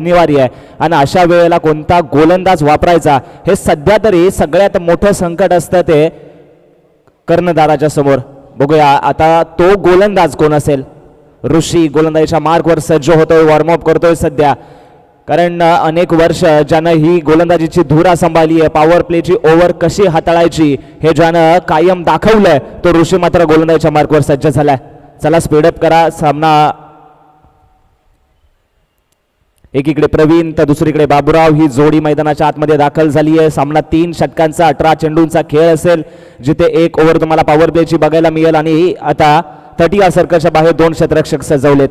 अनिवार्य आहे आणि अशा वेळेला कोणता गोलंदाज वापरायचा हे सध्या तरी सगळ्यात मोठं संकट असतं ते कर्णधाराच्या समोर. बघूया आता तो गोलंदाज कोण असेल. ऋषी गोलंदाजीच्या मार्कवर सज्ज होतोय, वॉर्मअप करतोय सध्या, कारण अनेक वर्ष ज्यानं ही गोलंदाजीची धुरा सांभाळली आहे, पॉवर प्लेची ओव्हर कशी हाताळायची हे ज्यानं कायम दाखवलंय तो ऋषी मात्र गोलंदाजीच्या मार्कवर सज्ज झालाय. चला स्पीडअप करा. सामना एकीकडे प्रवीण तर दुसरीकडे बाबूराव ही जोडी मैदानाच्या आतमध्ये दाखल झाली आहे. सामना 3 षटकांचा 18 चेंडूंचा खेळ असेल, जिथे 1 ओव्हर तुम्हाला पॉवर प्लेची बघायला मिळेल आणि आता 30 सर्कलच्या बाहेर 2 क्षेत्ररक्षक सजवलेत.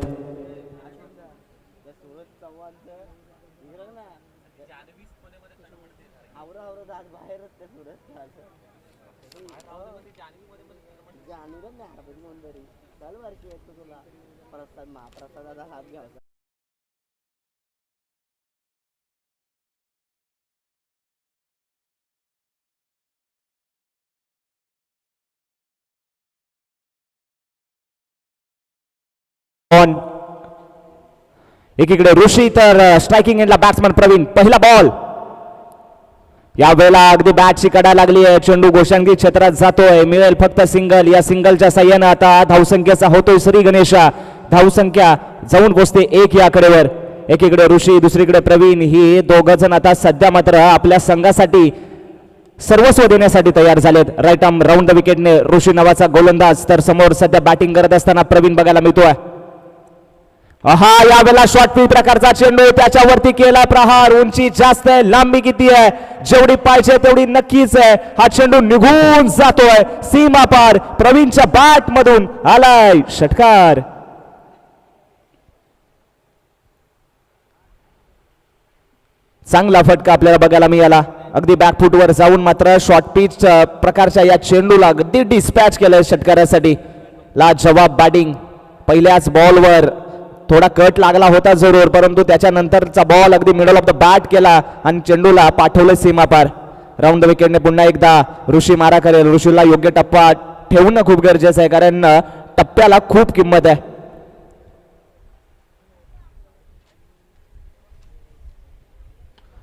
एकीकडे ऋषी तर स्ट्रायकिंग एंडला बॅट्समन प्रवीण. पहिला बॉल या वेळेला अगदी बॅटची कडा लागली आहे. चेंडू गोशांगी क्षेत्रात जातोय, मिळेल फक्त सिंगल. या सिंगलच्या साह्यानं आता धावसंख्येचा होतोय श्री गणेशा. धावसंख्या जाऊन पोचते 1 या कडेवर. एकीकडे ऋषी दुसरीकडे प्रवीण ही दोघ जण आता सध्या मात्र आपल्या संघासाठी सर्वस्व देण्यासाठी तयार झालेत. राईट आर्म राऊंड द विकेटने ऋषी नावाचा गोलंदाज, तर समोर सध्या बॅटिंग करत असताना प्रवीण बघायला मिळतोय. हा यावेळेला शॉर्ट फील्ड प्रकारचा चेंडू, त्याच्यावरती केला प्रहार. उंची जास्त आहे, लांबी किती आहे, जेवढी पाहिजे तेवढी नक्कीच आहे. हा चेंडू निघून जातोय सीमा पार. प्रवीणच्या बॅट मधून आलाय षटकार. चांगला फटका आपल्याला बघायला मिळाला. अगदी बॅकफुटवर जाऊन मात्र शॉर्ट पिच प्रकारच्या या चेंडूला अगदी डिस्पॅच केलंय षटकारासाठी. लाजवाब बॅटिंग. पहिल्याच बॉलवर थोडा कट लागला होता जरूर, परंतु त्याच्यानंतरचा बॉल अगदी मिडल ऑफ द बॅट केला आणि चेंडूला पाठवलं सीमापार. राऊंड द विकेटने पुन्हा एकदा ऋषी मारा करेल. ऋषीला योग्य टप्पा ठेवणं खूप गरजेचं आहे, कारण टप्प्याला खूप किंमत आहे.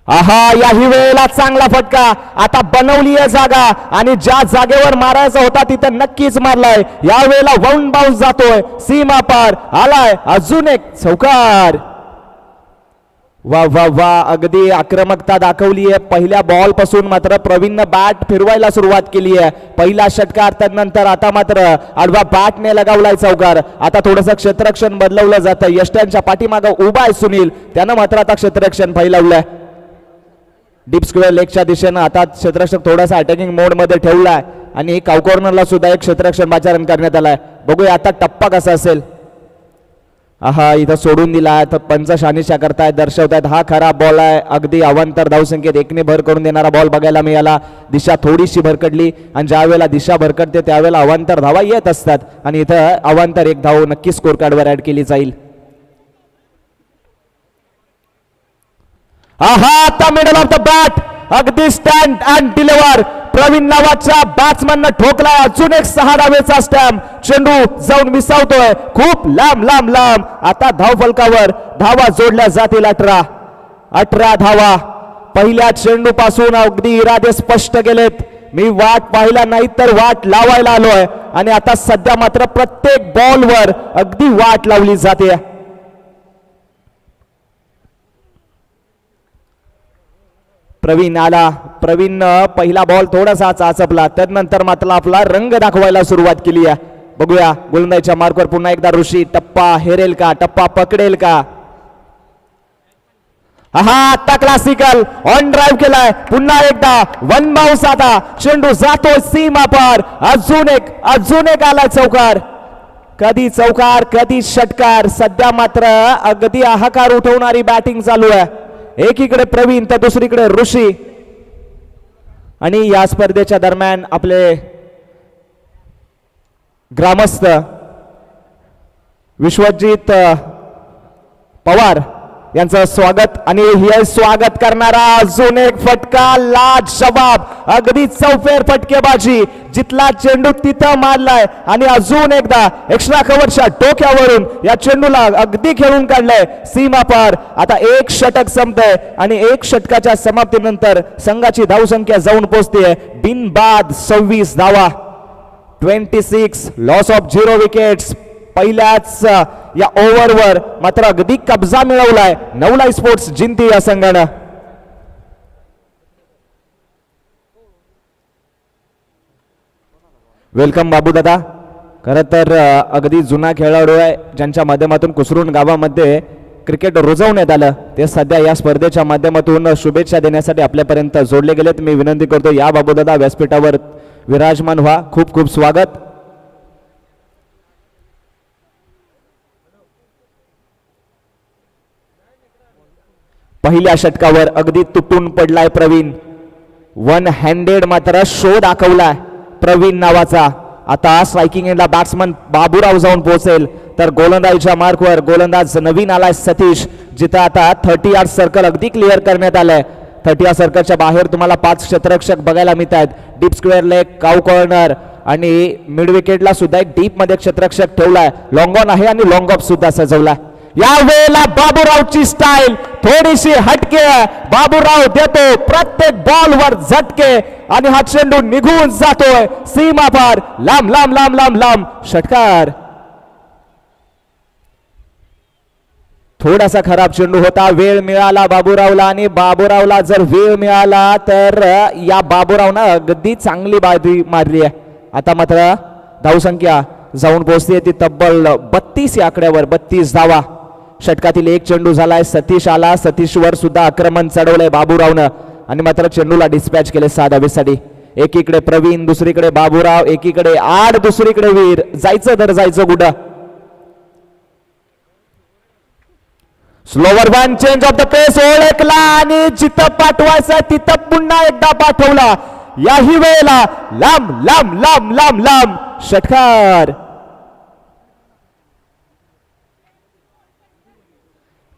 आहा याही वेळेला चांगला फटका. आता बनवली आहे जागा आणि ज्या जागेवर मारायचा होता तिथं नक्कीच मारलाय. या वेळेला वाउंड बाउन्स जातोय सीमा पार. आलाय अजून एक चौकार. वा वा वा, अगदी आक्रमकता दाखवली आहे. पहिल्या बॉल पासून मात्र प्रवीणनं बॅट फिरवायला सुरुवात केली आहे. पहिला षटकार, त्यानंतर आता मात्र आडवा बॅटने लगावलाय चौकार. आता थोडंसं क्षेत्ररक्षण बदलवलं जातं. यष्ट्यांच्या पाठीमागं उभा आहे सुनील, त्यानं मात्र आता क्षेत्ररक्षण फैलावलंय. डीप स्क्वेअर लेगच्या दिशेनं आता क्षेत्ररक्षक थोडासा अटॅकिंग मोड मध्ये ठेवलाय आणि काउ कॉर्नरला सुद्धा एक क्षेत्ररक्षण पाचारण करण्यात आलाय. बघूया आता टप्पा कसा असेल. आहा इथं सोडून दिला तर पंच शानिशा करतायत, दर्शवतायत हा खरा बॉल आहे. अगदी अवांतर धावसंख्येत 1ने भर करून देणारा बॉल बघायला मिळाला. दिशा थोडीशी भरकडली आणि ज्या वेळेला दिशा भरकडते त्यावेळेला अवांतर धावा येत असतात आणि इथं अवांतर 1 धाव नक्की स्कोर कार्डवर ऍड केली जाईल. आहा आता मिडल ऑफ द बॅट, अगदी स्टँड अँड डिलिव्हर. प्रवीण नावाच्या बॅट्समॅननं ठोकलाय अजून एक 6 धावेचा स्टॅम्प. चेंडू जाऊन विसावतोय खूप लांब लांब लांब. आता धाव फलकावर धावा जोडल्या जातील 18 धावा. पहिल्या चेंडू पासून अगदी इरादे स्पष्ट केलेत. मी वाट पाहिला नाही तर वाट लावायला आलोय आणि आता सध्या मात्र प्रत्येक बॉलवर अगदी वाट लावली जाते. प्रवीण आला. प्रवीण पहिला बॉल थोडासा चाचपला, त्यानंतर मात्र आपला रंग दाखवायला सुरुवात केली आहे. बघूया गोलंदाजीच्या मार्कवर पुन्हा एकदा ऋषी. टप्पा हेरेल का, टप्पा पकडेल का. हा आता क्लासिकल ऑन ड्राईव्ह केलाय. पुन्हा एकदा 1 बाउन्स. आता चेंडू जातो सीमा पार. अजून एक आलाय चौकार. कधी चौकार कधी षटकार. सध्या मात्र अगदी हाहाकार उठवणारी बॅटिंग चालू आहे. एकीकडे प्रवीण तर दुसरीकडे ऋषी. आणि या स्पर्धेच्या दरम्यान आपले ग्रामस्थ विश्वजित पवार यांचं स्वागत आणि हे स्वागत करणारा अजून एक फटका लाजवाब अगदी चौफेर फटकेबाजी जिथला चेंडू तिथं मारलाय आणि अजून एकदा एक्स्ट्रा कव्हरच्या डोक्यावरून या चेंडूला अगदी खेळून काढलंय सीमा पार. आता एक षटक संपतंय आणि एक षटकाच्या समाप्तीनंतर संघाची धावसंख्या जाऊन पोहोचते बिनबाद 26 धावा. 26 लॉस ऑफ 0 विकेट्स. पहिल्याच या ओव्हरवर मात्र अगदी कब्जा मिळवलाय नवलाई स्पोर्ट्स जिंती या संघानं. वेलकम बाबू दादा. खरं तर अगदी जुना खेळाडू आहे ज्यांच्या माध्यमातून कुसरून गावामध्ये क्रिकेट रुजवण्यात आलं. ते सध्या या स्पर्धेच्या माध्यमातून शुभेच्छा देण्यासाठी आपल्यापर्यंत जोडले गेलेत. मी विनंती करतो या बाबू दादा व्यासपीठावर विराजमान व्हा. खूप खूप स्वागत. पहिल्या षटकावर अगदी तुटून पडलाय प्रवीण. वन हँडेड मात्र शो दाखवलाय प्रवीण नावाचा. आता स्ट्रायकिंग एंडला बॅट्समन बाबूराव जाऊन पोहोचेल तर गोलंदाजीच्या मार्कवर गोलंदाज नवीन आलाय सतीश. जिथं आता 30 यार्ड सर्कल अगदी क्लिअर करण्यात आलंय. 30 यार्ड सर्कलच्या बाहेर तुम्हाला 5 क्षेत्ररक्षक बघायला मिळत आहेत. Deep square leg, cow corner आणि मिड विकेटला सुद्धा एक डीप मध्ये क्षेत्ररक्षक ठेवलाय. लॉंग ऑन आहे आणि लॉंग ऑफ सुद्धा सजवलाय. या वेळेला बाबूरावची स्टाईल थोडीशी हटके. बाबूराव देतो प्रत्येक बॉलवर झटके आणि हा चेंडू निघून जातोय सीमा पार. लांब लांब लांब लांब लांब षटकार. थोडासा खराब चेंडू होता. वेळ मिळाला बाबूरावला आणि बाबूरावला जर वेळ मिळाला तर या बाबूरावनं अगदी चांगली बाजी मारली आहे. आता मात्र धावसंख्या जाऊन पोहोचते ती तब्बल 32 या आकड्यावर. 32 धावा. षटकातील एक चेंडू झालाय. सतीश आला. सतीशवर सुद्धा आक्रमण चढवलंय बाबूरावनं आणि मात्र चेंडूला डिस्पॅच केले 6 धावेसाठी. एकीकडे प्रवीण, दुसरीकडे बाबूराव, एकीकडे आड, दुसरीकडे वीर. जायचं तर जायचं कुठं. Slower one change of the pace ओळखला आणि जिथं पाठवायचं तिथं पुन्हा एकदा पाठवला. याही वेळेला लांब लांब लांब लांब लांब षटकार.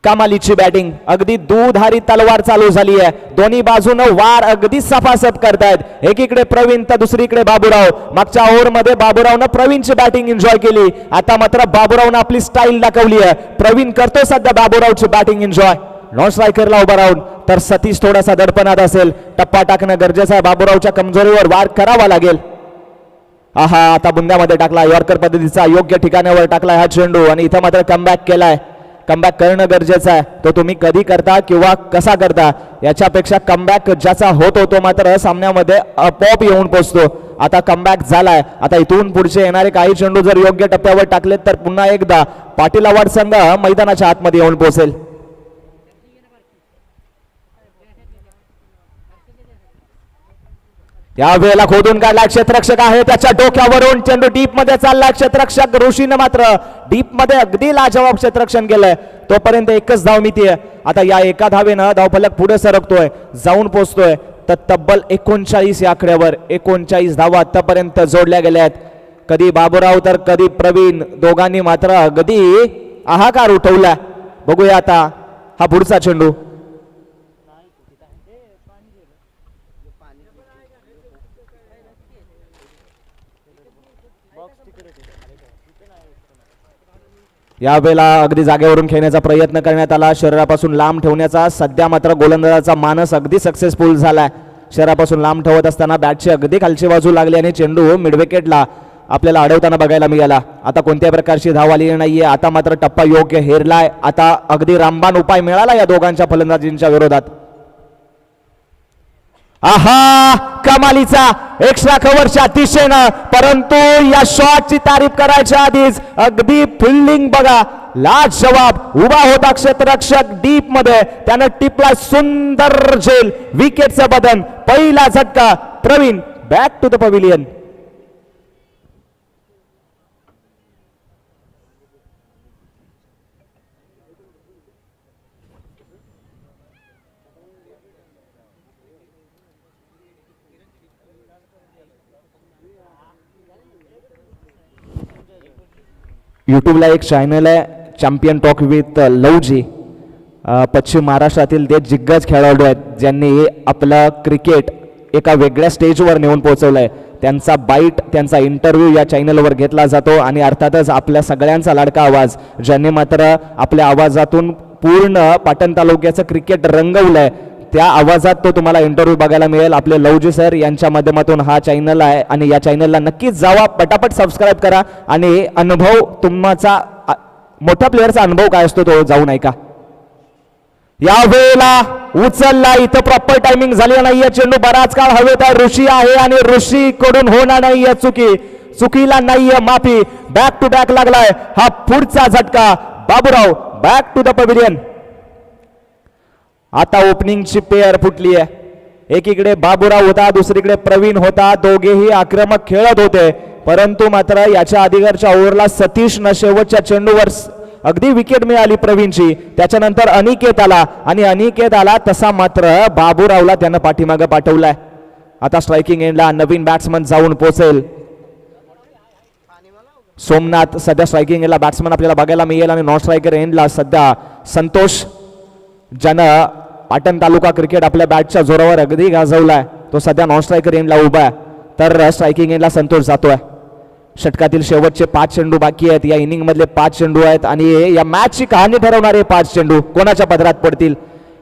कमालीची बॅटिंग. अगदी दुधारी तलवार चालू झाली आहे. दोन्ही बाजूनं वार अगदी सफासफ करतायत. एकीकडे प्रवीण तर दुसरीकडे बाबूराव. मागच्या ओव्हर मध्ये बाबूरावनं प्रवीणची बॅटिंग एन्जॉय केली. आता मात्र बाबूरावनं आपली स्टाईल दाखवली आहे. प्रवीण करतो सध्या बाबूरावची बॅटिंग एन्जॉय. नॉन स्ट्रायकरला उभा राहून तर सतीश थोडासा दडपणात असेल. टप्पा टाकणं गरजेचं आहे. बाबूरावच्या कमजोरीवर वार करावा लागेल. आहा आता बुंद्यामध्ये टाकला. यॉर्कर पद्धतीचा योग्य ठिकाणावर टाकलाय हा चेंडू आणि इथं मात्र कमबॅक केलाय. कमबॅक करणं गरजेचं आहे. तो तुम्ही कधी करता किंवा कसा करता याच्यापेक्षा कमबॅक ज्याचा होतो तो मात्र सामन्यामध्ये आपोआप येऊन पोहोचतो. आता कमबॅक झालाय. आता इथून पुढचे येणारे काही चेंडू जर योग्य टप्प्यावर टाकलेत तर पुन्हा एकदा पाटील आव्हाड संघ मैदानाच्या आतमध्ये येऊन पोहोचेल. या वेळेला खोदून काढला क्षेत्ररक्षक आहे. त्याच्या डोक्यावरून चेंडू डीप मध्ये चालला. क्षेत्ररक्षक ऋषीनं मात्र डीप मध्ये अगदी लाजवाब क्षेत्ररक्षण केलंय. तोपर्यंत एकच धाव मिती आहे. आता या एका धावेनं धावफलक पुढे सरकतोय, जाऊन पोहोचतोय तर तब्बल 39 या आकड्यावर. 39 धावा आतापर्यंत जोडल्या गेल्या आहेत. कधी बाबूराव तर कधी प्रवीण दोघांनी मात्र अगदी हाहाकार उठवला. बघूया आता हा पुढचा चेंडू. यावेळेला अगदी जागेवरून खेळण्याचा प्रयत्न करण्यात आला. शरीरापासून लांब ठेवण्याचा सध्या मात्र गोलंदाजाचा मानस अगदी सक्सेसफुल झालाय. शरीरापासून लांब ठेवत असताना बॅटची अगदी खालची बाजू लागली आणि चेंडू मिडविकेटला आपल्याला अडवताना बघायला मिळाला. आता कोणत्याही प्रकारची धाव आली नाहीये. आता मात्र टप्पा योग्य हेरलाय. आता अगदी रामबाण उपाय मिळाला या दोघांच्या फलंदाजींच्या विरोधात. आहा कमालीचा एक्स्ट्रा कव्हरच्या दिशेनं. परंतु या शॉटची तारीफ करायच्या आधीच अगदी फिल्डिंग बघा. लाजवाब उभा होता क्षेत्ररक्षक डीप मध्ये. त्यानं टिपला सुंदर झेल. विकेटचं बदन. पहिला झटका. Pravin back to the pavilion. यूट्यूबला एक चॅनल आहे चॅम्पियन टॉक विथ लवजी. पश्चिम महाराष्ट्रातील ते दिग्गज खेळाडू आहेत ज्यांनी आपलं क्रिकेट एका वेगळ्या स्टेजवर नेऊन पोहोचवलंय. त्यांचा बाईट, त्यांचा इंटरव्ह्यू या चॅनलवर घेतला जातो आणि अर्थातच आपल्या सगळ्यांचा लाडका आवाज ज्यांनी मात्र आपल्या आवाजातून पूर्ण पाटण तालुक्याचं क्रिकेट रंगवलंय, त्या आवाजात तो तुम्हाला इंटरव्ह्यू बघायला मिळेल. आपले लवजी सर यांच्या माध्यमातून हा चॅनल आहे आणि या चॅनलला नक्कीच जावा, पटापट सबस्क्राईब करा आणि अनुभव तुमचा मोठ्या प्लेअरचा अनुभव काय असतो तो जाऊन ऐका. यावेळेला उचलला, इथं प्रॉपर टायमिंग झालेला नाहीये. चेंडू बराच काळ हवेत आहे. ऋषी आहे आणि ऋषी कडून होणार नाहीये चुकीला नाहीये माफी. बॅक टू बॅक लागलाय हा पुढचा झटका. Baburao back to the pavilion. आता ओपनिंगची पेअर फुटली आहे. एकीकडे बाबूराव होता, दुसरीकडे प्रवीण होता. दोघेही आक्रमक खेळत होते, परंतु मात्र याच्या अधिकारच्या ओव्हरला सतीशनं शेवटच्या चेंडूवर अगदी विकेट मिळाली प्रवीणची. त्याच्यानंतर अनिकेत आला आणि अनिकेत आला तसा मात्र बाबूरावला त्यानं पाठीमागे पाठवलाय. आता स्ट्रायकिंग एंडला नवीन बॅट्समन जाऊन पोहोचेल. सोमनाथ सध्या स्ट्रायकिंग एंडला बॅट्समन आपल्याला बघायला मिळेल आणि नॉन स्ट्रायकर एंडला सध्या संतोष, ज्यानं पाटण तालुका क्रिकेट आपल्या बॅटच्या जोरावर अगदी गाजवलाय, तो सध्या नॉन स्ट्रायकर एंडला उभा आहे. तर स्ट्रायकिंग एंडला संतोष जातोय. षटकातील शेवटचे 5 चेंडू बाकी आहेत. या इनिंग मधले 5 चेंडू आहेत आणि या मॅचची कहाणी ठरवणारे 5 चेंडू कोणाच्या पदरात पडतील.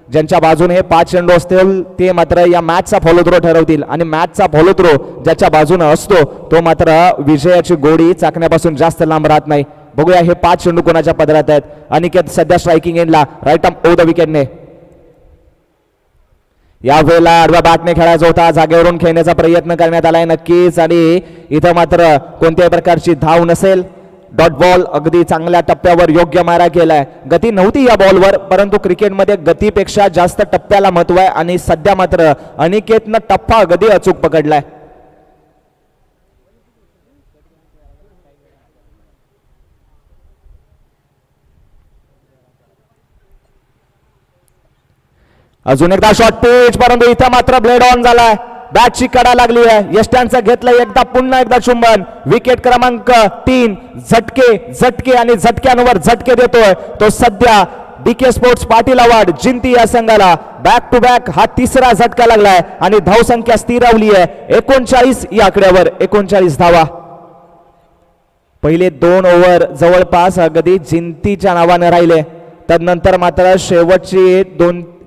ज्यांच्या बाजूने हे 5 चेंडू असतील ते मात्र या मॅचचा फॉलो थ्रो ठरवतील आणि मॅचचा फॉलो थ्रो ज्याच्या बाजूने असतो तो मात्र विजयाची गोडी चाकण्यापासून जास्त लांब राहत नाही. बघूया हे 5 चेंडू कोणाच्या पदरात आहेत. अनिकेत सध्या स्ट्रायकिंग एंडला राईट आर्म ओव्हर द विकेटने. या वेळेला आडव्या बॅटने खेळायचा होता, जागेवरून खेळण्याचा प्रयत्न करण्यात आलाय नक्कीच आणि इथं मात्र कोणत्याही प्रकारची धाव नसेल. डॉट बॉल अगदी चांगल्या टप्प्यावर योग्य मारा केलाय. गती नव्हती या बॉलवर, परंतु क्रिकेटमध्ये गतीपेक्षा जास्त टप्प्याला महत्व आहे आणि सध्या मात्र अनिकेतनं टप्पा अगदी अचूक पकडलाय. अजून एकदा शॉर्ट पिच, परंतु इथं मात्र ब्लेड ऑन झालाय. बॅटची कडा लागली आहे. यष्ट्यांचं घेतलं एकदा, पुन्हा एकदा चुंबन. विकेट क्रमांक 3. झटके आणि झटक्यांवर झटके देतोय तो सध्या DK sports Patil award Jinti या संघाला. बॅक टू बॅक हा तिसरा झटका लागलाय आणि धावसंख्या स्थिरावली आहे 39 या आकड्यावर. 39 धावा. पहिले 2 ओव्हर जवळपास अगदी जिंतीच्या नावाने राहिले. तदनंतर मात्र शेवटची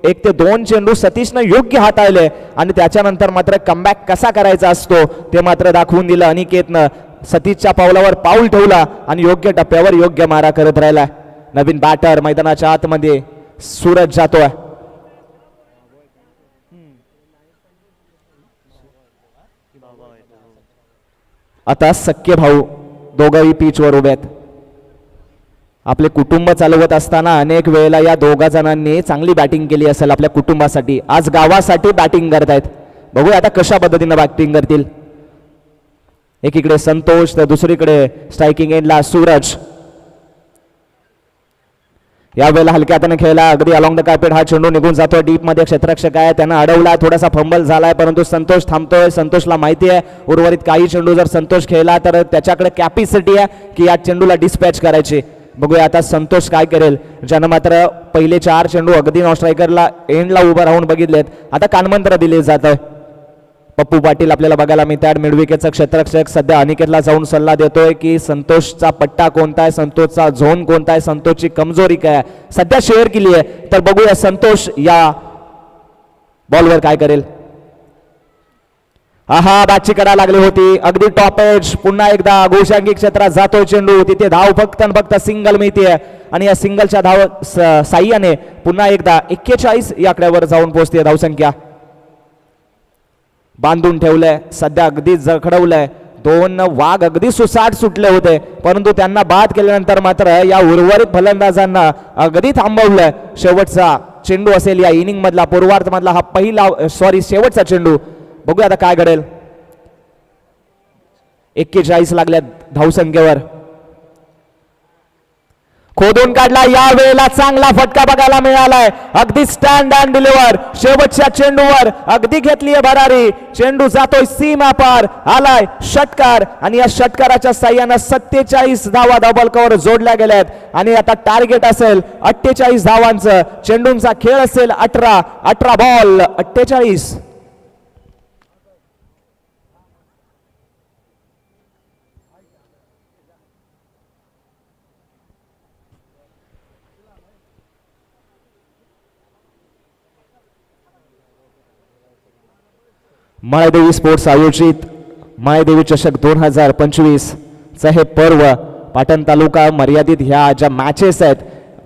1 ते 2 चेंडू सतीशनं योग्य हाताळले आणि त्याच्यानंतर मात्र कमबॅक कसा करायचा असतो ते मात्र दाखवून दिलं अनिकेतनं. सतीशच्या पावलावर पाऊल ठेवला आणि योग्य टप्प्यावर योग्य मारा करत राहिला. नवीन बॅटर मैदानाच्या आतमध्ये सूरज जातोय. आता सख्खे भाऊ दोघंही पिचवर उभे आहेत. आपले कुटुंब चालवत असताना अनेक वेळेला या दोघा जणांनी चांगली बॅटिंग केली असेल आपल्या कुटुंबासाठी. आज गावासाठी बॅटिंग करतायत. बघूया आता कशा पद्धतीने बॅटिंग करतील. एकीकडे संतोष तर दुसरीकडे स्ट्रायकिंग एंडला सूरज. यावेळेला हलक्या हाताने खेळला अगदी अलॉंग द कार्पेट हा चेंडू निघून जातोय. डीप मध्ये क्षेत्ररक्षक आहे त्यानं अडवला, थोडासा फंबल झालाय, परंतु संतोष थांबतोय. संतोषला माहिती आहे उर्वरित काही चेंडू जर संतोष खेळला तर त्याच्याकडे कॅपॅसिटी आहे की या चेंडूला डिस्पॅच करायची. बघूया आता संतोष काय करेल. ज्यानं मात्र पहिले 4 चेंडू अगदी नॉन स्ट्रायकरला एंडला उभं राहून बघितलेत. आता कानमंत्र दिले जात आहे. पप्पू पाटील आपल्याला बघायला मिळतात. मिडविकेटचा क्षेत्ररक्षक सध्या अनिकेतला जाऊन सल्ला देतोय की संतोषचा पट्टा कोणता आहे, संतोषचा झोन कोणता आहे, संतोषची कमजोरी काय आहे. सध्या शेअर केली आहे. तर बघूया संतोष या बॉलवर काय करेल. हा बॅटची कडा लागली होती अगदी टॉप एज. पुन्हा एकदा गोशांगी क्षेत्रात जातोय चेंडू. तिथे धाव फक्त सिंगल मिळते आणि या सिंगलच्या धाव साह्याने पुन्हा एकदा 41 या आकड्यावर जाऊन पोहोचते धावसंख्या. बांधून ठेवलंय सध्या अगदी जखडवलंय. 2 वाघ अगदी सुसाट सुटले होते, परंतु त्यांना बाद केल्यानंतर मात्र या उर्वरित फलंदाजांना अगदी थांबवलंय. शेवटचा चेंडू असेल या इनिंग मधला, पूर्वार्ध मधला हा शेवटचा चेंडू. बघूया आता काय घडेल. 41 लागल्या धावसंख्येवर. खोदून काढला. या वेळेला चांगला फटका बघायला मिळालाय. अगदी स्टँड अँड डिलिव्हर शेवटच्या चेंडूवर अगदी घेतलीय भरारी. चेंडू जातोय सीमा पार. आलाय षटकार आणि या षटकाराच्या साह्यानं 47 धावा डबल कव्हर जोडल्या गेल्यात आणि आता टार्गेट असेल 48 धावांचं. चेंडूंचा खेळ असेल 18 बॉल 48. मायदेवी स्पोर्ट्स आयोजित मायदेवी चषक 2025 चं हे पर्व पाटण तालुका मर्यादित ह्या ज्या मॅचेस आहेत,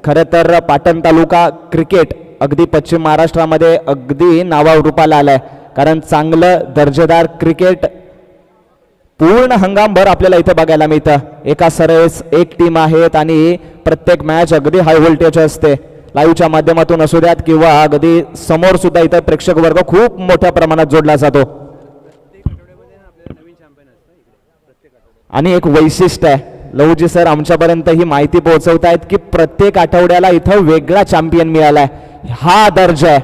खरं तर पाटण तालुका क्रिकेट अगदी पश्चिम महाराष्ट्रामध्ये अगदी नावारूपाला आलाय. कारण चांगलं दर्जेदार क्रिकेट पूर्ण हंगामभर आपल्याला इथे बघायला मिळतं. एका सरेस एक टीम आहेत आणि प्रत्येक मॅच अगदी हाय व्होल्टेज असते. लाईव्हच्या माध्यमातून असू द्यात किंवा अगदी समोर सुद्धा इथं प्रेक्षक वर्ग खूप मोठ्या प्रमाणात जोडला जातो. आणि एक वैशिष्ट्य आहे, लवजी सर आमच्यापर्यंत ही माहिती पोहोचवतायत की प्रत्येक आठवड्याला इथं वेगळा चॅम्पियन मिळालाय. हा दर्जा आहे.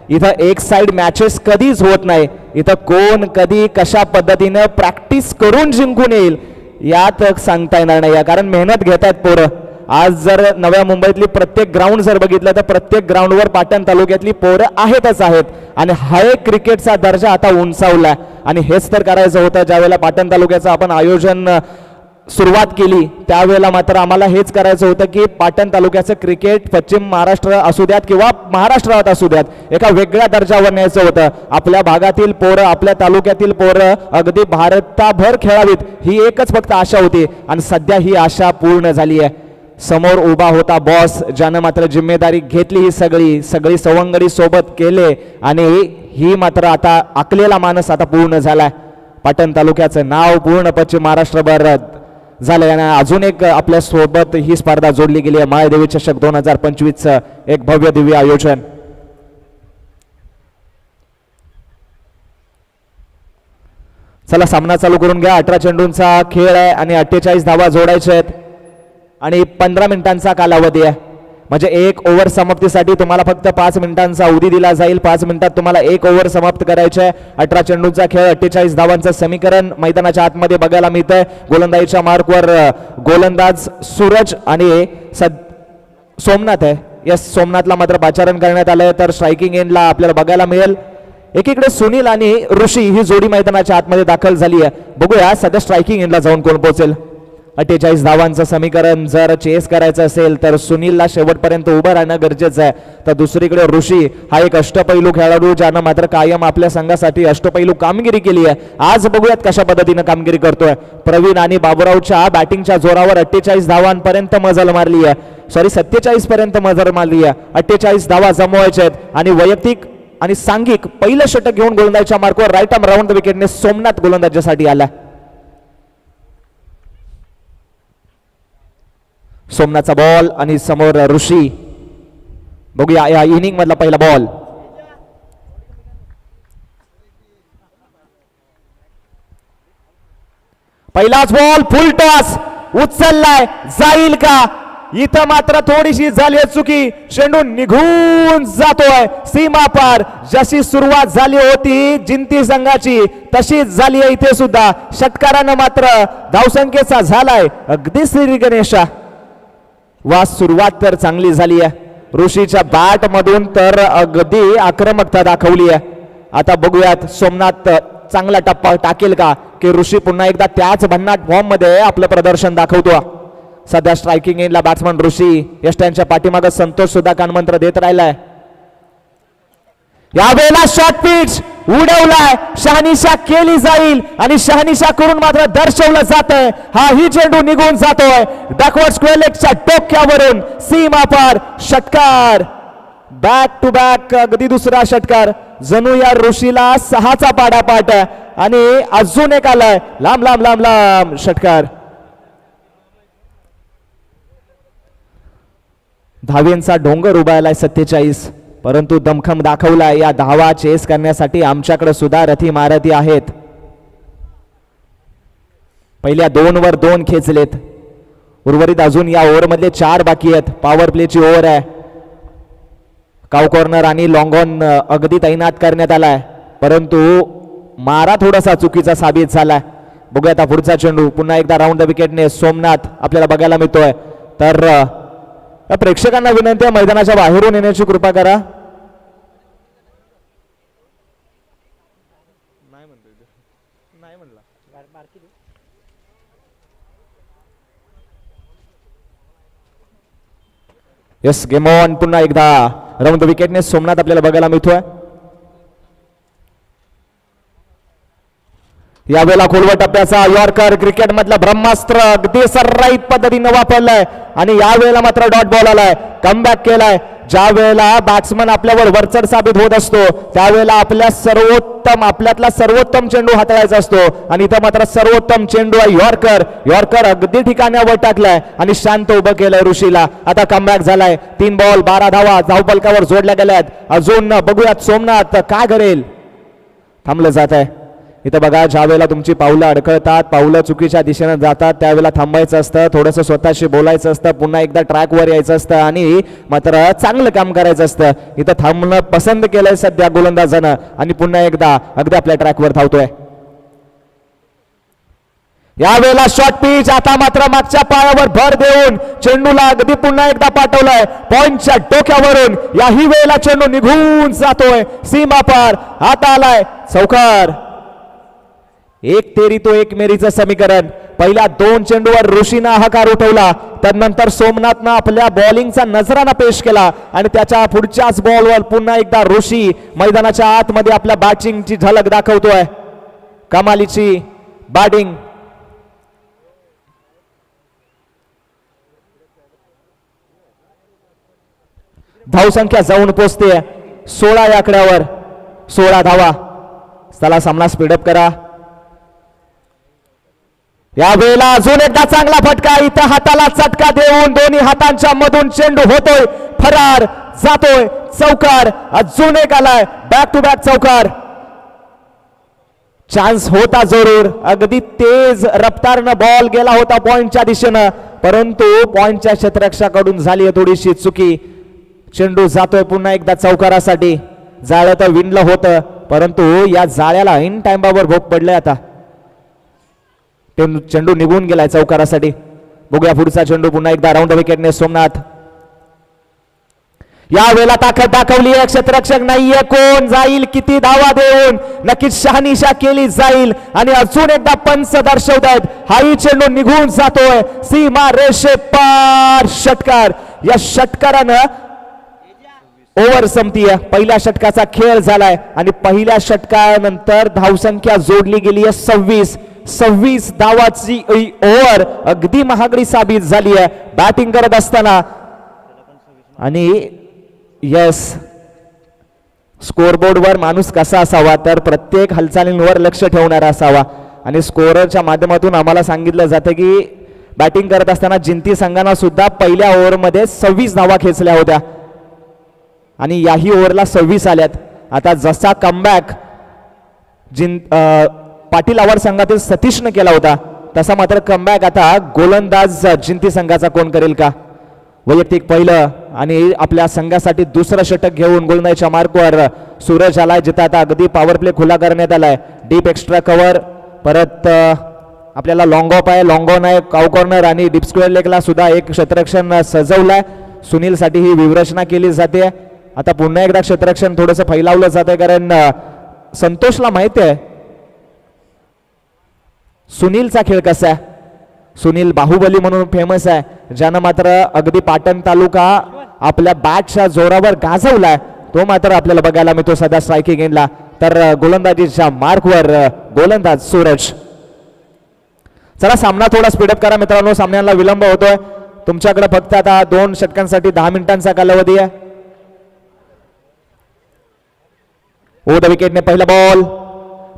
इथं एक साइड मॅचेस कधीच होत नाही. इथं कोण कधी कशा पद्धतीनं प्रॅक्टिस करून जिंकून येईल यात सांगता येणार नाही, कारण मेहनत घेतात पोरं. आज जर नव्या मुंबईतली प्रत्येक ग्राउंड जर बघितलं तर प्रत्येक ग्राउंडवर पाटण तालुक्यातली पोरं आहेतच आहेत. आणि हा एक क्रिकेटचा दर्जा आता उंचावला आणि हेच तर करायचं होतं. ज्यावेळेला पाटण तालुक्याचं आपण आयोजन सुरुवात केली त्यावेळेला मात्र आम्हाला हेच करायचं होतं की पाटण तालुक्याचं क्रिकेट पश्चिम महाराष्ट्र असू द्यात किंवा महाराष्ट्रात असू द्यात एका वेगळ्या दर्जावर न्यायचं होतं. आपल्या भागातील पोरं आपल्या तालुक्यातील पोरं अगदी भारताभर खेळावीत ही एकच फक्त आशा होती आणि सध्या ही आशा पूर्ण झाली आहे. समोर उभा होता बॉस, ज्यानं मात्र जिम्मेदारी घेतली. ही सगळी सवंगडी सोबत केले आणि ही मात्र आता आखलेला मानस आता पूर्ण झालाय. पाटण तालुक्याचं नाव पूर्ण पश्चिम महाराष्ट्रभर झालंय आणि अजून एक आपल्या सोबत ही स्पर्धा जोडली गेली आहे. मायदेवी चषक 2025चं एक भव्य दिव्य आयोजन. चला सामना चालू करून घ्या. 18 चेंडूंचा खेळ आहे आणि 48 धावा जोडायच्या आहेत आणि 15 मिनिटांचा कालावधी आहे. म्हणजे एक ओव्हर समाप्तीसाठी तुम्हाला फक्त 5 मिनिटांचा अवधी दिला जाईल. 5 मिनिटात तुम्हाला एक ओव्हर समाप्त करायचे आहे. 18 चेंडूंचा खेळ 48 धावांचं समीकरण मैदानाच्या आतमध्ये बघायला मिळतंय. गोलंदाजीच्या मार्कवर गोलंदाज सूरज आणि सोमनाथ आहे. यस, सोमनाथला मात्र पाचारण करण्यात आलंय. तर स्ट्रायकिंग एंडला आपल्याला बघायला मिळेल एकीकडे सुनील आणि ऋषी ही जोडी मैदानाच्या आतमध्ये दाखल झाली आहे. बघूया सध्या स्ट्रायकिंग एंडला जाऊन कोण पोहोचेल. 48 धावांचं समीकरण जर चेस करायचं असेल तर सुनीलला शेवटपर्यंत उभं राहणं गरजेचं आहे. तर दुसरीकडे ऋषी हा एक अष्टपैलू खेळाडू ज्यानं मात्र कायम आपल्या संघासाठी अष्टपैलू कामगिरी केली आहे. आज बघूयात कशा पद्धतीनं कामगिरी करतोय. प्रवीण आणि बाबूरावच्या बॅटिंगच्या जोरावर 48 धावांपर्यंत मजल मारली आहे. 47 पर्यंत मजल मारली आहे. 48 धावा जमवायच्या आहेत आणि वैयक्तिक आणि सांघिक पहिलं षटक घेऊन गोलंदाजीच्या मार्कवर राईट आर्म राऊंड द विकेटने सोमनाथ गोलंदाजीसाठी आला. सोमनाथचा बॉल आणि समोर ऋषी. बघूया या इनिंग मधला पहिला बॉल. पहिलाच बॉल फुल टॉस उचललाय, जाईल का? इथं मात्र थोडीशी झाली चुकी. चेंडू निघून जातोय सीमा पार. जशी सुरुवात झाली होती जिंती संघाची तशीच झाली आहे इथे सुद्धा. षटकारानं मात्र धावसंख्येचा झालाय अगदी श्री गणेशा. वा सुरुवात तर चांगली झाली आहे. ऋषीच्या बॅट मधून तर अगदी आक्रमकता दाखवली आहे. आता बघूयात सोमनाथ चांगला टप्पा टाकेल का की ऋषी पुन्हा एकदा त्याच भन्नाट फॉर्म मध्ये आपलं प्रदर्शन दाखवतो. सध्या स्ट्रायकिंग एंडला बॅट्समन ऋषी. यष्ट्यांच्या पाठीमागे संतोष सुद्धा कानमंत्र देत राहिलाय. यावेळेला शॉर्ट पिच उडवलाय, शहानिशा केली जाईल आणि शहानिशा करून मात्र दर्शवलं जात आहे. हा ही चेंडू निघून जातोय बॅकवर्ड स्क्वेअर लेगच्या डोक्यावरून सीमा पार. षटकार बॅक टू बॅक अगदी दुसरा षटकार. जणू या ऋषीला 6चा पाडापाठ आणि अजून एक आलाय लांब लांब लांब लांब षटकार. धावेंचा डोंगर उभारलाय 47, परंतु दमखम दाखवलाय. या धावा चेस करण्यासाठी आमच्याकडे सुद्धा रथी महारथी आहेत. पहिल्या 2 वर 2 खेचलेत. उर्वरित अजून या ओव्हर मधले 4 बाकी आहेत. पॉवर प्लेची ओव्हर आहे. काव कॉर्नर आणि लॉंग ऑन अगदी तैनात करण्यात आलाय, परंतु मारा थोडासा चुकीचा साबित झालाय. बघूया आता पुढचा चेंडू. पुन्हा एकदा राऊंड द विकेटने सोमनाथ आपल्याला बघायला मिळतोय. तर प्रेक्षकांना विनंती आहे मैदानाच्या बाहेरून येण्याची कृपा करा. Yes, game on. पुन्हा एकदा राऊंड द विकेटने सोमनाथ आपल्याला बघायला मिळतोय. यावेळेला खोलवर टप्प्याचा यॉर्कर क्रिकेट मधलं ब्रह्मास्त्र अगदी सर्राईत पद्धतीने वापरलाय आणि यावेळेला मात्र डॉट बॉल आलाय. कमबॅक केलाय. ज्या वेळेला बॅट्समन आपल्यावर वरचढ साबित होत असतो त्यावेळेला आपल्यातला सर्वोत्तम चेंडू हाताळायचा असतो आणि इथं मात्र सर्वोत्तम चेंडू आहे यॉर्कर अगदी ठिकाणावर टाकलाय आणि शांत उभं केलंय ऋषीला. आता कमबॅक झालाय. 3 बॉल 12 धावा धावफलकावर जोडल्या गेल्यात. अजून बघूयात सोमनाथ काय करेल. थांबलं जात आहे. इथं बघा, ज्या वेळेला तुमची पावलं अडखळतात, पावलं चुकीच्या दिशेने जातात, त्यावेळेला थांबायचं असतं, थोडंसं स्वतःशी बोलायचं असतं, पुन्हा एकदा ट्रॅकवर यायचं असतं आणि मात्र चांगलं काम करायचं असतं. इथं थांबणं पसंत केलंय सध्या गोलंदाजानं आणि पुन्हा एकदा अगदी आपल्या ट्रॅकवर धावतोय. यावेळेला शॉर्ट पिच. आता मात्र मागच्या पायावर भर देऊन चेंडूला अगदी पुन्हा एकदा पाठवलाय पॉइंटच्या डोक्यावरून. याही वेळेला चेंडू निघून जातोय सीमा पार. आता आलाय चौकार. 1 तेरी तो 1 मेरीचं समीकरण. पहिल्या 2 चेंडूवर ऋषीनं हाकार उठवला, त्यानंतर सोमनाथनं आपल्या बॉलिंगचा नजराना पेश केला आणि त्याच्या पुढच्याच बॉलवर पुन्हा एकदा ऋषी मैदानाच्या आतमध्ये आपल्या बॅटिंगची झलक दाखवतोय. कमालीची बॅटिंग. धावसंख्या जाऊन पोचते 16 या आकड्यावर. 16 धावा. चला सामना स्पीडअप करा. या वेळेला अजून एकदा चांगला फटका. इथं हाताला चटका देऊन दोन्ही हातांच्या मधून चेंडू होतोय फरार, जातोय चौकार. अजून एक आलाय बॅक टू बॅक चौकार. चान्स होता जरूर. अगदी तेज रफ्तारनं बॉल गेला होता पॉइंटच्या दिशेनं, परंतु पॉइंटच्या क्षेत्ररक्षकाकडून झाली आहे थोडीशी चुकी. चेंडू जातोय पुन्हा एकदा चौकारासाठी. जाळं तर विणलं होतं, परंतु या जाळ्याला ऐन टाइमावर भोग पडलंय. आता चेंडू निघून गेलाय चौकारासाठी. बघूया पुढचा चेंडू. पुन्हा एकदा राऊंड विकेटने सोमनाथ. या वेळेला ताकद दाखवली आहे. क्षेत्ररक्षक नाहीये. कोण जाईल, किती धावा देऊन नक्कीच शहानिशा केली जाईल आणि अजून एकदा पंच दर्शवत आहेत. हाही चेंडू निघून जातोय सीमा रेषे पार. षटकार. या षटकारानं ओव्हर संपतीये. पहिल्या षटकाचा खेळ झालाय आणि पहिल्या षटकानंतर धावसंख्या जोडली गेली आहे 26 धावाची ओव्हर अगदी महागडी साबित झाली आहे बॅटिंग करत असताना. आणि यस, स्कोरबोर्डवर माणूस कसा असावा तर प्रत्येक हालचालींवर लक्ष ठेवणारा असावा आणि स्कोररच्या माध्यमातून आम्हाला सांगितलं जातं की बॅटिंग करत असताना जिंती संघानं सुद्धा पहिल्या ओव्हरमध्ये 26 धावा खेचल्या होत्या आणि याही ओव्हरला 26 आल्यात. आता जसा कमबॅक पाटील आवाड संघातील सतीशनं केला होता तसा मात्र कमबॅक आता गोलंदाज जिंती संघाचा कोण करेल का. वैयक्तिक पहिलं आणि आपल्या संघासाठी दुसरं षटक घेऊन गोलंदाजीच्या मार्कवर सूरज आलाय, जिथे आता अगदी पॉवर प्ले खुला करण्यात आलाय. डीप एक्स्ट्रा कव्हर, परत आपल्याला लॉंग ऑफ आहे, लॉंग ऑन आहे, काव कॉर्नर आणि डीप स्क्वेअर लेगला सुद्धा एक क्षेत्ररक्षण सजवलाय. सुनील साठी ही व्यूहरचना केली जाते. आता पुन्हा एकदा क्षेत्ररक्षण थोडंसं फैलावलं जातंय कारण संतोषला माहिती आहे सुनीलचा खेळ कसा आहे. सुनील बाहुबली म्हणून फेमस आहे, ज्यानं मात्र अगदी पाटण तालुका आपल्या बॅटच्या जोरावर गाजवलाय. तो मात्र आपल्याला बघायला मिळतो सध्या स्ट्रायकिंग एंडला. तर गोलंदाजीच्या मार्कवर गोलंदाज सूरज. चला सामना थोडा स्पीडअप करा मित्रांनो, सामन्याला विलंब होतोय. तुमच्याकडे फक्त आता 2 षटकांसाठी 10 मिनिटांचा कालावधी आहे. ओ द विकेटने पहिला बॉल,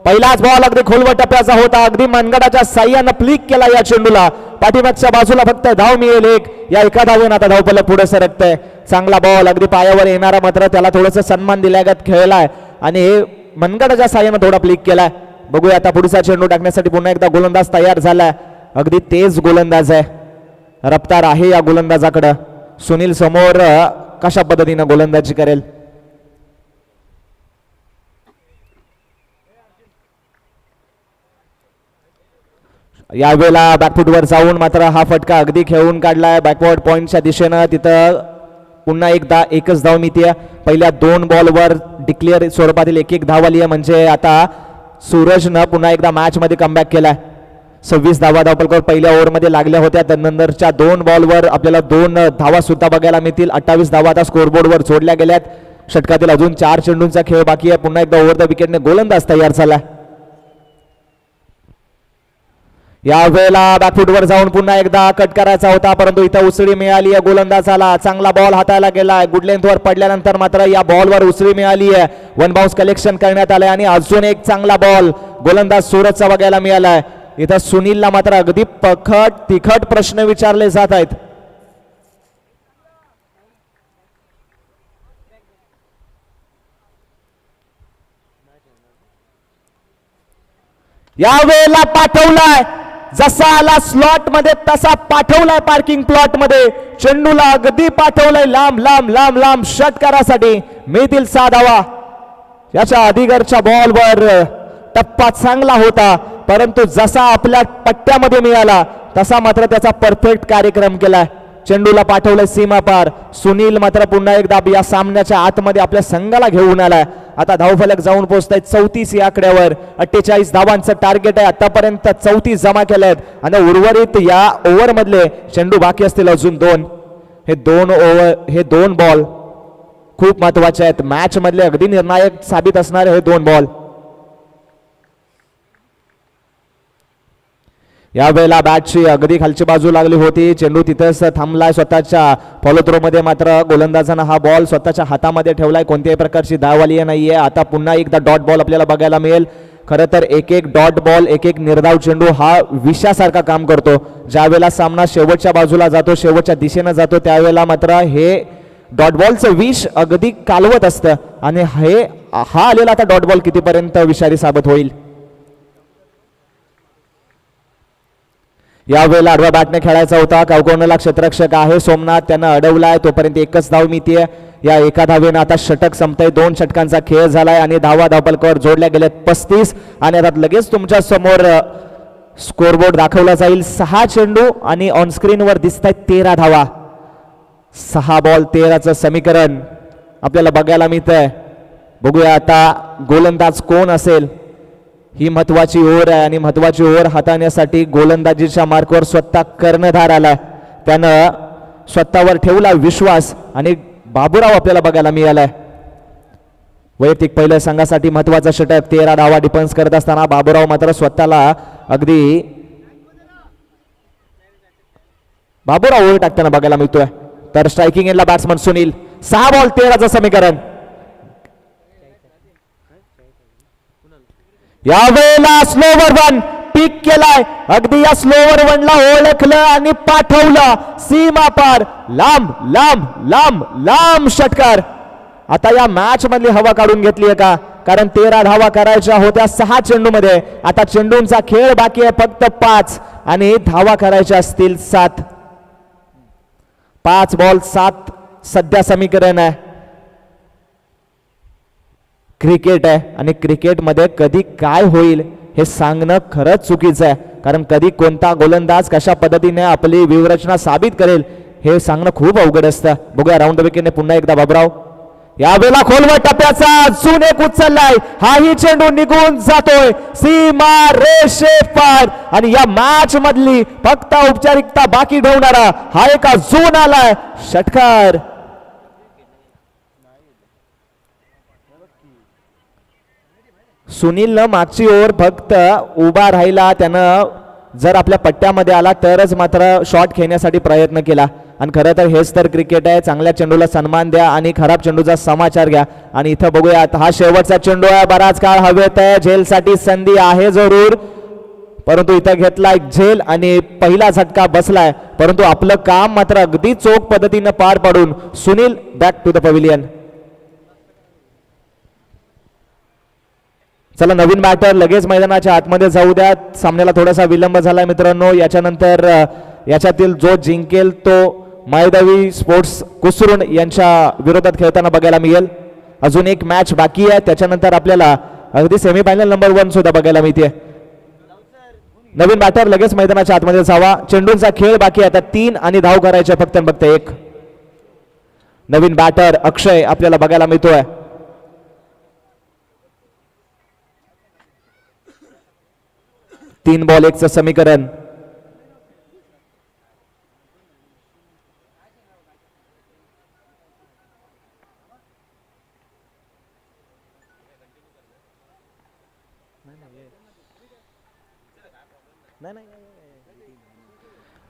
पहिलाच बॉल अगदी खोलवर टप्प्याचा होता. अगदी मनगडाच्या साह्यानं फ्लिक केला या चेंडूला. पाठीमागच्या बाजूला फक्त धाव मिळेल एक. या एका धावेनं आता धावपल पुढे सरकतंय. चांगला बॉल अगदी पायावर येणारा, मात्र त्याला थोडंसं सन्मान दिल्यागत खेळलाय आणि मनगडाच्या साह्यानं थोडा फ्लिक केलाय. बघूया आता पुढचा चेंडू टाकण्यासाठी पुन्हा एकदा गोलंदाज तयार झालाय. अगदी तेज गोलंदाज आहे. रफ्तार आहे या गोलंदाजाकडे. सुनील समोर कशा पद्धतीने गोलंदाजी करेल. यावेळेला बॅकफुटवर जाऊन मात्र हा फटका अगदी खेळून काढलाय बॅकवर्ड पॉइंटच्या दिशेनं. तिथं पुन्हा एकदा एकच धाव मिळते. पहिल्या 2 बॉलवर डिक्लेअर स्वरूपातील एक धाव आली आहे. म्हणजे आता सूरजनं पुन्हा एकदा मॅच मध्ये कमबॅक केलाय. 26 धावा धावपलकर पहिल्या ओव्हरमध्ये लागल्या होत्या. त्यानंतरच्या 2 बॉलवर आपल्याला 2 धावा सुद्धा बघायला मिळतील. 28 धावा आता स्कोरबोर्डवर जोडल्या गेल्यात. षटकातील अजून 4 चेंडूंचा खेळ बाकी आहे. पुन्हा एकदा ओव्हर द विकेटने गोलंदाज तयार झाला. यावेळेला बॅकफुटवर जाऊन पुन्हा एकदा कट करायचा होता, परंतु इथं उसळी मिळाली आहे गोलंदाजाला. चांगला बॉल हाताला गेलाय. गुड लेंथवर पडल्यानंतर मात्र या बॉलवर उसळी मिळाली आहे. 1 बाउन्स कलेक्शन करण्यात आलंय आणि अजून एक चांगला बॉल गोलंदाज सूरजचा बघायला मिळालाय. इथं सुनीलला मात्र अगदी तिखट प्रश्न विचारले जात आहेत. यावेळेला पाठवलाय, जसा आला स्लॉट मध्ये तसा पाठवलाय पार्किंग प्लॉट मध्ये. चेंडूला अगदी पाठवलाय लांब लांब लांब लांब षटकारासाठी. मिळतील 6 धावा. याच्या अधिकारच्या बॉलवर टप्पा चांगला होता, परंतु जसा आपल्या पट्ट्यामध्ये मिळाला तसा मात्र त्याचा परफेक्ट कार्यक्रम केलाय. चेंडूला पाठवलंय सीमा पार. सुनील मात्र पुन्हा एकदा या सामन्याच्या आतमध्ये आपल्या संघाला घेऊन आलाय. आता धावफलक जाऊन पोहोचताय 34 या आकड्यावर. 48 धावांचं टार्गेट आहे. आतापर्यंत 34 जमा केलेत आणि उर्वरित या ओव्हर मधले चेंडू बाकी असतील अजून 2. हे 2 बॉल खूप महत्वाचे आहेत. मॅच मधले अगदी निर्णायक साबित असणारे हे 2 बॉल. यावेळेला बॅटची अगदी खालची बाजू लागली होती. चेंडू तिथेच थांबलाय स्वतःच्या फॉलो थ्रो मध्ये. मात्र गोलंदाजानं हा बॉल स्वतःच्या हातामध्ये ठेवलाय. कोणत्याही प्रकारची धाव आली नाहीये. आता पुन्हा एकदा डॉट बॉल आपल्याला बघायला मिळेल. खरं तर एक डॉट बॉल, एक निर्धाव चेंडू हा विषासारखा काम करतो. ज्या वेळेला सामना शेवटच्या बाजूला जातो, शेवटच्या दिशेनं जातो, त्यावेळेला मात्र हे डॉट बॉलचं विष अगदी कालवत असतं आणि हा आलेला आता डॉट बॉल कितीपर्यंत विषारी साबित होईल. यावेळेला आडव्या बॅटने खेळायचा होता. कावकोनला क्षेत्ररक्षक आहे सोमनाथ, त्यानं अडवलाय. तोपर्यंत एकच धाव मिळतीये. या एका धावेनं आता षटक संपतंय. 2 षटकांचा खेळ झालाय आणि धावा धावपलकावर जोडल्या गेल्यात 35. आणि आता लगेच तुमच्या समोर स्कोरबोर्ड दाखवला जाईल. 6 चेंडू आणि ऑनस्क्रीन वर दिसत आहेत 13 धावा. 6 बॉल 13चं समीकरण आपल्याला बघायला मिळतंय. बघूया आता गोलंदाज कोण असेल. ही महत्वाची ओव्हर आहे आणि महत्वाची ओव्हर हाताळण्यासाठी गोलंदाजीच्या मार्कवर स्वतः कर्णधार आला. त्यानं स्वतःवर ठेवला विश्वास आणि बाबूराव आपल्याला बघायला मिळालाय. वैयक्तिक पहिल्या संघासाठी महत्वाचा षटक. 13 धावा डिफेन्स करत असताना बाबूराव मात्र स्वतःला अगदी बाबूराव ओव्हर टाकताना बघायला मिळतोय. तर स्ट्रायकिंग एंडला बॅट्समन सुनील. 6 बॉल 13चं समीकरण. यावेळेला स्लोवर वन पिक केलाय. अगदी या स्लोवर वनला ओळखलं आणि पाठवलं सीमा पार. लांब लांब लांब लांब षटकार. आता या मॅच मधली हवा काढून घेतली आहे का? कारण 13 धावा करायच्या होत्या 6 चेंडू मध्ये. आता चेंडूंचा खेळ बाकी आहे फक्त 5 आणि धावा करायच्या असतील 7. 5 बॉल 7 सध्या समीकरण आहे. क्रिकेट आहे आणि क्रिकेटमध्ये कधी काय होईल हे सांगणं खरंच चुकीचं आहे. कारण कधी कोणता गोलंदाज कशा पद्धतीने आपली व्यूहरचना साबित करेल हे सांगणं खूप अवघड असतं. बघूया राऊंड द विकेटने पुन्हा एकदा बाबूराव. यावेळेला खोलवर टप्प्याचा अजून एक उचललाय. हाही चेंडू निघून जातोय सीमा रेषे पार. आणि या मॅच मधली फक्त औपचारिकता बाकी ठेवणारा हा एक अजून आलाय षटकार. सुनीलनं मागची ओव्हर फक्त उभा राहिला. त्यानं जर आपल्या पट्ट्यामध्ये आला तरच मात्र शॉट खेळण्यासाठी प्रयत्न केला. आणि खरं तर हेच तर क्रिकेट आहे. चांगल्या चेंडूला सन्मान द्या आणि खराब चेंडूचा समाचार घ्या. आणि इथं बघूयात हा शेवटचा चेंडू आहे. बराच काळ हवेत आहे. झेलसाठी संधी आहे जरूर, परंतु इथं घेतला एक झेल आणि पहिला झटका बसलाय. परंतु आपलं काम मात्र अगदी चोख पद्धतीनं पार पाडून Sunil back to the pavilion. चला नवीन बॅटर लगेच मैदानाच्या आतमध्ये जाऊ द्या. सामन्याला थोडासा विलंब झाला मित्रांनो. याच्यानंतर याच्यातील जो जिंकेल तो मायदेवी स्पोर्ट्स कुसरून यांच्या विरोधात खेळताना बघायला मिळेल. अजून एक मॅच बाकी आहे, त्याच्यानंतर आपल्याला अगदी सेमीफायनल नंबर 1 सुद्धा बघायला मिळते. नवीन बॅटर लगेच मैदानाच्या आतमध्ये जावा. चेंडूंचा खेळ बाकी आहे, आता 3 आणि धाव करायचे फक्त 1. नवीन बॅटर अक्षय आपल्याला बघायला मिळतोय. तीन बॉल 1चं समीकरण.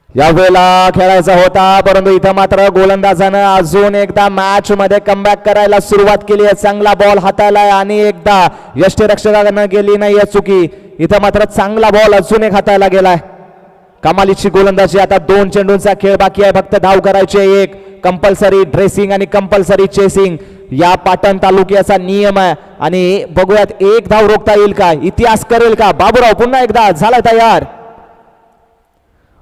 या वेळेला खेळायचा होता, परंतु इथं मात्र गोलंदाजानं अजून एकदा मॅच मध्ये कमबॅक करायला सुरुवात केली आहे. चांगला बॉल हाताळलाय आणि एकदा यष्टीरक्षकानं गेली नाही चुकी. इथं मात्र चांगला बॉल अजून एक हाताळला गेलाय. कमालीची गोलंदाजी. आता 2 चेंडूंचा खेळ बाकी आहे, फक्त धाव करायचे 1. कंपल्सरी ड्रेसिंग आणि कंपल्सरी चेसिंग या पाटण तालुक्याचा नियम आहे आणि बघूयात 1 धाव रोखता येईल का, इतिहास करेल का बाबूराव. पुन्हा एकदा झाला तयार.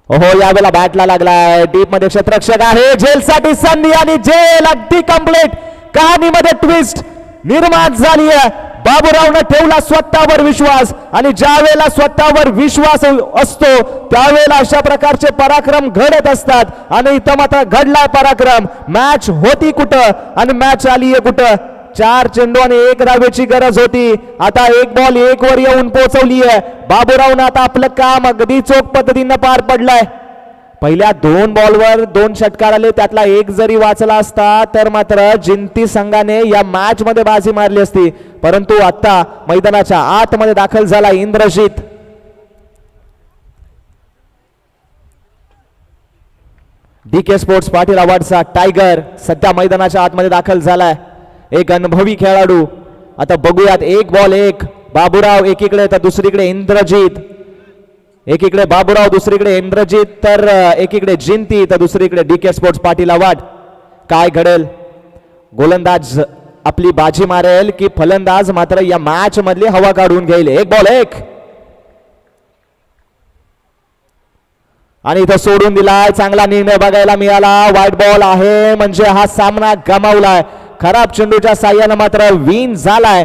ओहो, यावेळेला बॅटला लागलाय. डीप मध्ये क्षेत्ररक्षक आहे, झेलसाठी संधी आणि झेल अगदी कंप्लीट. कहाणीमध्ये ट्विस्ट निर्माण झाली आहे. बाबूरावनं ठेवला स्वतःवर विश्वास आणि ज्या वेळेला स्वतःवर विश्वास असतो त्यावेळेला अशा प्रकारचे पराक्रम घडत असतात आणि इथं मात्र घडलाय पराक्रम. मॅच होती कुठं आणि मॅच आली आहे कुठं. 4 चेंडू आणि 1 धावेची गरज होती. आता 1 बॉल 1 वर येऊन पोहोचवली आहे. बाबूरावनं आता आपलं काम अगदी चोख पद्धतीनं पार पडलंय. पहिल्या 2 बॉलवर 2 षटकार आले, त्यातला 1 जरी वाचला असता तर मात्र जिंती संघाने या मॅच मध्ये बाजी मारली असती. परंतु आता मैदानाच्या आतमध्ये दाखल झाला इंद्रजित. DK स्पोर्ट्स पाटील अवॉर्डचा टायगर सध्या मैदानाच्या आतमध्ये दाखल झालाय. एक अनुभवी खेळाडू. आता बघूयात 1 बॉल 1. बाबूराव एकीकडे तर दुसरीकडे इंद्रजित. एकीकडे बाबूराव दुसरीकडे इंद्रजित, तर एकीकडे जिंती तर दुसरीकडे DK स्पोर्ट्स पाटील अवॉर्ड. काय घडेल, गोलंदाज आपली बाजी मारेल की फलंदाज मात्र या मॅच मधली हवा काढून घेईल. 1 बॉल 1 आणि इथं सोडून दिलाय. चांगला निर्णय बघायला मिळाला. व्हाईट बॉल आहे म्हणजे हा सामना गमावलाय. खराब चेंडूच्या साह्यानं मात्र विन झालाय.